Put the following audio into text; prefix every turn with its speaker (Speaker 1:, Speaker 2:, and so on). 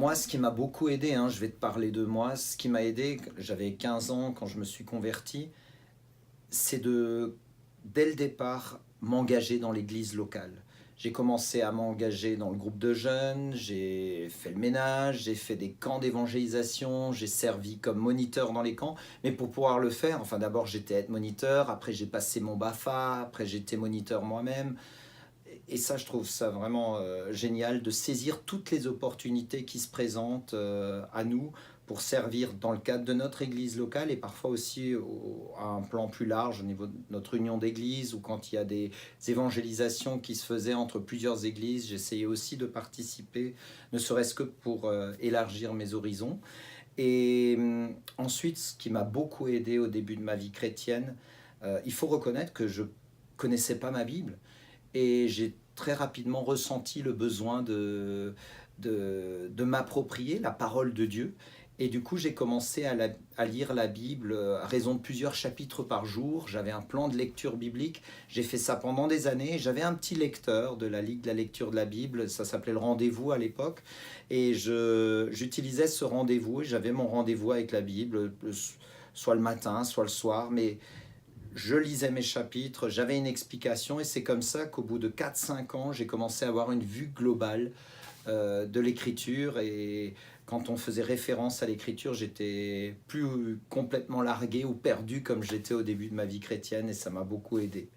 Speaker 1: Moi, ce qui m'a beaucoup aidé, hein, je vais te parler de moi, ce qui m'a aidé, j'avais 15 ans quand je me suis converti, c'est dès le départ, m'engager dans l'église locale. J'ai commencé à m'engager dans le groupe de jeunes, j'ai fait le ménage, j'ai fait des camps d'évangélisation, j'ai servi comme moniteur dans les camps. Mais pour pouvoir le faire, enfin d'abord j'étais aide moniteur, après j'ai passé mon BAFA, après j'étais moniteur moi-même. Et ça, je trouve ça vraiment génial de saisir toutes les opportunités qui se présentent à nous pour servir dans le cadre de notre église locale et parfois aussi à un plan plus large au niveau de notre union d'église ou quand il y a des évangélisations qui se faisaient entre plusieurs églises, j'essayais aussi de participer, ne serait-ce que pour élargir mes horizons. Et ensuite, ce qui m'a beaucoup aidé au début de ma vie chrétienne, il faut reconnaître que je connaissais pas ma Bible. Et j'ai très rapidement ressenti le besoin de m'approprier la parole de Dieu. Et du coup, j'ai commencé à lire la Bible à raison de plusieurs chapitres par jour. J'avais un plan de lecture biblique. J'ai fait ça pendant des années. J'avais un petit lecteur de la Ligue de la lecture de la Bible. Ça s'appelait le rendez-vous à l'époque. Et j'utilisais ce rendez-vous. Et j'avais mon rendez-vous avec la Bible, soit le matin, soit le soir. Mais je lisais mes chapitres, j'avais une explication et c'est comme ça qu'au bout de 4 5 ans, j'ai commencé à avoir une vue globale de l'écriture et quand on faisait référence à l'écriture, j'étais plus complètement largué ou perdu comme j'étais au début de ma vie chrétienne et ça m'a beaucoup aidé.